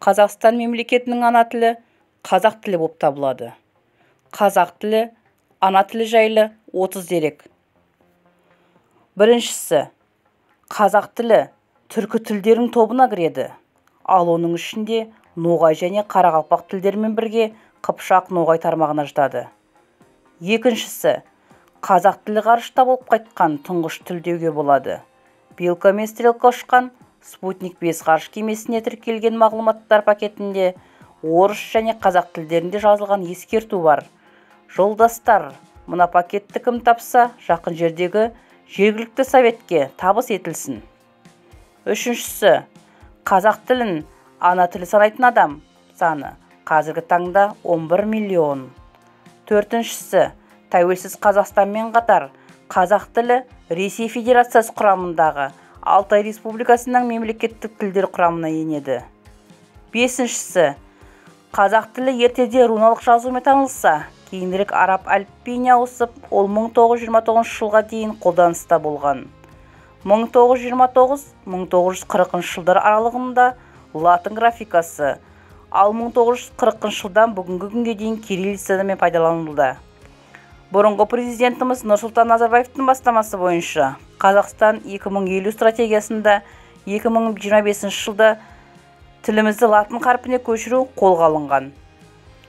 Қазақстан мемлекетінің ана тілі қазақ тілі болып табылады. Қазақ тілі, ана тілі жайлы 30 дерек. Біріншісі, қазақ тілі түркі тілдерінің тобына кіреді, ал оның ішінде ноғай және қарақалпақ тілдерімен бірге қыпшақ ноғай тармағына жатады. Екіншісі, қазақ тілі ғарышта болып қайтқан тұңғыш тіл деуге болады. Белка мен стрелка ұшқан Спутник 5 ғарыш кемесіне тіркелген мағлұматтар пакетінде орыс және қазақ тілдерінде жазылған ескерту бар. Жолдастар, мына пакетті кім тапса, жақын жердегі жергілікті советке табыс етілсін. Үшіншісі, қазақ тілін ана тілі санайтын адам саны қазіргі таңда 11 миллион. Төртіншісі, тәуелсіз Қазақстанмен қатар қазақ тілі Ресей Федерациясы құрамындағы Алтай Республикасының мемлекеттік тілдер құрамына енеді. Бесіншісі, қазақ тілі ертеде руналық жазумен танылса, кейінірек араб әліпбиіне ауысып, ол 1929 жылға дейін қолданыста болған. 1929-1940 жылдар аралығында латын графикасы, ал 1940 жылдан бүгінгі күнге дейін кириллицамен пайдаланылды. Бұрынғы президентіміз Нұрсұлтан Назарбаевтың бастамасы бойынша Қазақстан 2050 стратегиясында 2025 жылда тілімізді латын қарпіне көшіру қолға алынған.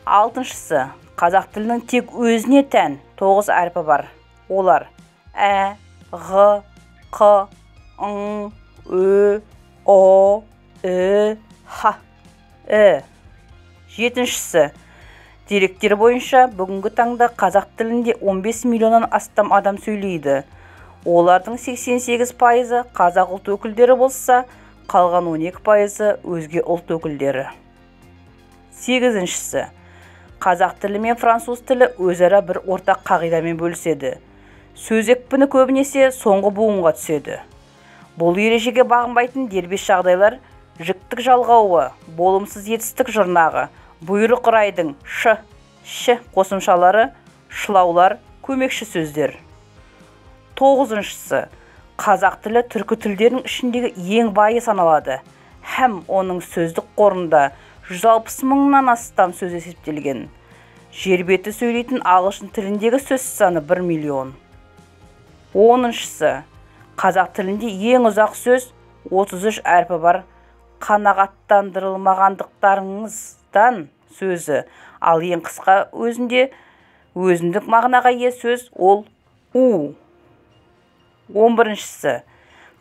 Алтыншысы, қазақ тілінің тек өзіне тән 9 әрпі бар. Олар ә, ғ, қ, ң, ö, о, ү, х, і. Жетіншісі, деректер бойынша бүгінгі таңда қазақ тілінде 15 миллионнан астам адам сөйлейді. Олардың 88% қазақ ұлт өкілдері болса, қалған 12% өзге ұлт өкілдері. Сегізіншісі, қазақ тілі мен француз тілі өзара бір ортақ қағидамен бөліседі. Сөз екпіні көбінесе соңғы буынға түседі. Бұл ережеге бағынбайтын дербес жағдайлар жіктік жалғауы, болымсыз етістік жұрнағы, бұйрық райдың ш, ш қосымшалары, шылаулар, көмекші сөздер. Тоғызыншысы, қазақ тілі түркі тілдерінің ішіндегі ең байы саналады. Һәм оның сөздік қорында 160 мыңнан астам сөз есептелген. Жер беті сөйлейтін ағылшын тіліндегі сөз саны 1 миллион. Оныншысы, қазақ тілінде ең ұзақ сөз 33 әрпі бар. Қанағаттандырылмағандықтарыңыздан сөзі, ал ең қысқа өзінде өзіндік мағынаға ие сөз ол у. 11-шісі,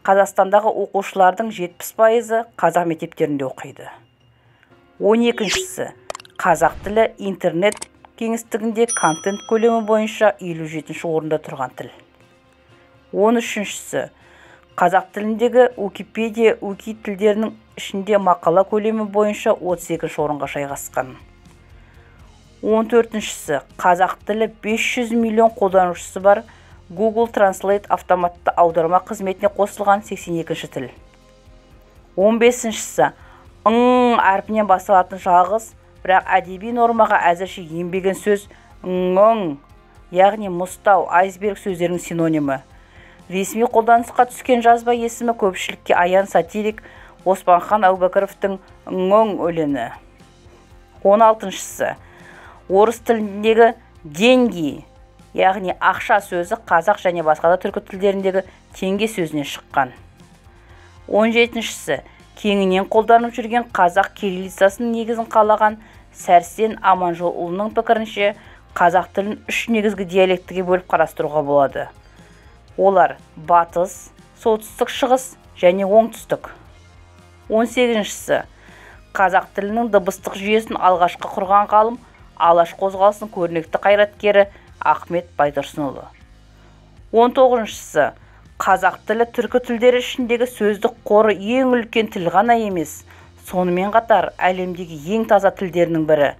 Қазақстандағы оқушылардың 70% қазақ мектептерінде оқиды. 12-шісі, қазақ тілі интернет кеңістігінде контент көлемі бойынша 57-ші орында тұрған тіл. 13-шісі, қазақ тіліндегі Википедия Wiki тілдерінің ішінде мақала көлемі бойынша 32-ші орынға жайғасқан. 14-шісі, қазақ тілі 500 миллион қолданушысы бар Google Translate автоматты аударма қызметіне қосылған 82-ші тіл. 15-шісі, ң әрпінен басталатын жалғыз, бірақ әдеби нормаға әзірше енбеген сөз ң, яғни мұзтау, айсберг сөздерінің синонимі. Ресми қолданысқа түскен жазба есімі көпшілікке аян сатирик Оспанхан Әубәкіровтің ң өлеңі. 16-шісі, орыс тіліндегі деньги, яғни ақша сөзі қазақ және басқа да түркі тілдеріндегі теңге сөзінен шыққан. 17-шісі, кеңінен қолданып жүрген қазақ кириллицасының негізін қалаған Сәрсен Аманжолұлының пікірінше, қазақ тілін 3 негізгі диалектіге бөліп қарастыруға болады. Олар батыс, солтүстік шығыс және оңтүстік. 18-шісі, қазақ тілінің дыбыстық жүйесін алғашқы құрған ғалым Алаш қозғалысының көрнекті қайраткері Ахмет Байтұрсынұлы. 19-шісі, қазақ тілі түркі тілдері ішіндегі сөздік қоры ең үлкен тіл ғана емес, сонымен қатар әлемдегі ең таза тілдерінің бірі.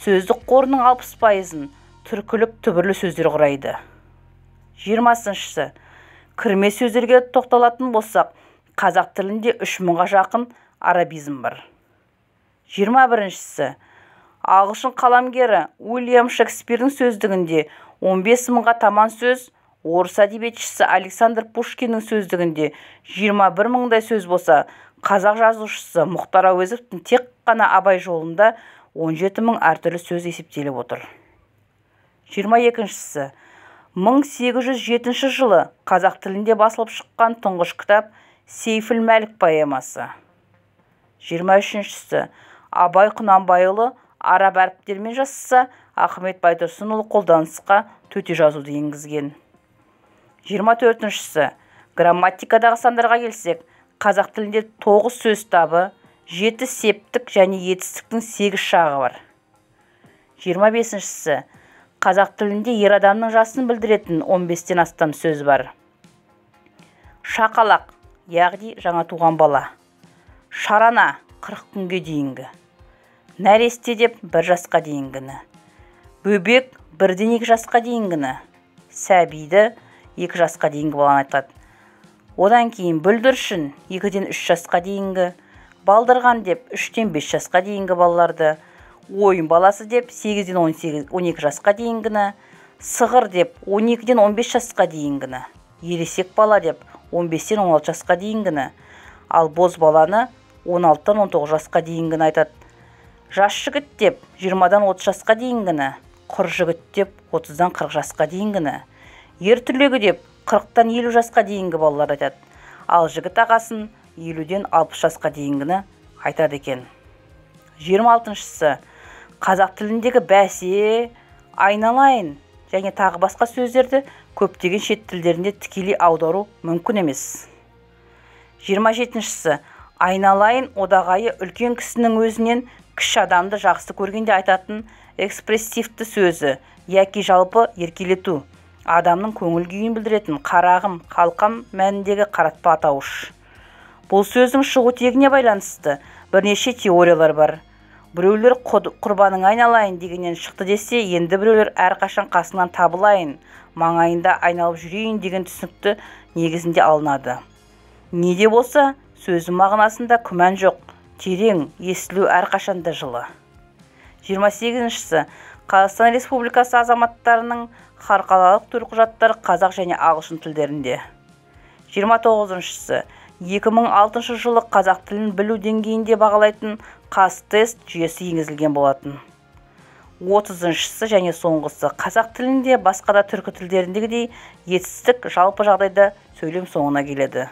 Сөздік қорының 60%-ын түркілік түбірлі сөздер құрайды. 20-шісі, кірме сөздерге тоқталатын болсақ, қазақ тілінде 3000-ға жақын арабизм бар. 21-шісі, ағылшын қаламгері Уильям Шекспирдің сөздігінде 15.000-ға таман сөз, орыс әдебиетшісі Александр Пушкиннің сөздігінде 21 мыңдай сөз болса, Қазақ жазушысы Мұхтар Әуезовтің тек қана Абай жолында 17 мың әртүрлі сөз есептеліп отыр. 22-шісі 1807 жылы қазақ тілінде басылып шыққан тұңғыш кітап Сейфіл-Мәлік поэмасы. 23-шісі Абай Құнанбайұлы араб әріптермен жазса, Ахмет Байтұрсынұлы қолданысқа төте жазуды енгізген. 24-шісі грамматикадағы сандарға келсек, қазақ тілінде 9 сөз табы, 7 септік және етістіктің 8 шағы бар. 25-шісі қазақ тілінде ер адамның жасын білдіретін 15-тен астам сөз бар. Шақалақ, яғни жаңа туған бала. Шарана, 40 күнге дейінгі. Нәресте деп 1 жасқа дейінгіні. Бөбек, 1-ден 2 жасқа дейінгіні. Сәбиді 2 жасқа дейінгі баланы айтады. Одан кейін бүлдіршін 2-ден 3 жасқа дейінгі. Балдырған деп 3-ден 5 жасқа дейінгі балаларды. Ойын баласы деп 8-ден 12 жасқа дейінгіні. Сығыр деп 12-ден 15 жасқа дейінгіні. Ересек бала деп 15-ден 16 жасқа дейінгіні. Ал боз баланы 16-дан 19 жасқа дейінгіні айтады. Жас жігіт деп 20-дан 30 жасқа дейінгіні. Құр жігіт деп 30-дан 40 жасқа дейінгіні. Ер түлегі деп 40-тан 50 жасқа дейінгі балалар айтады. Ал жігіт ағасын 50-ден 60 жасқа дейінгіні айтады екен. 26-шысы қазақ тіліндегі бәсе, айналайын және тағы басқа сөздерді көптеген шет тілдерінде тікелей аудару мүмкін емес. 27-шісі айналайын одағайы үлкен кісінің өзінен кіші адамды жақсы көргенде айтатын экспрессивті сөзі, яки жалпы еркелету, адамның көңіл күйін білдіретін қарағым, қалқам мәніндегі қаратпа атауыш. Бұл сөздің шығу тегіне байланысты бірнеше теориялар бар. Біреулер құрбаның айналайын дегеннен шықты десе, енді біреулер әрқашан қасынан табылайын, маңайында айналып жүрейін деген түсінікті негізінде алынады. Неде болса, сөздің мағынасында күмән жоқ, терең, естілу әрқашанда жылы. 28-шісі Қазақстан Республикасы азаматтарының халықаралық төлқұжаттары қазақ және ағылшын тілдерінде. 29-шісі 2006 жылы қазақ тілін білу деңгейінде бағалайтын қазтест жүйесі енгізілген болатын. 30-шісі және соңғысы қазақ тілінде басқа да түркі тілдеріндегідей етістік жалпы жағдайда сөйлем соңына келеді.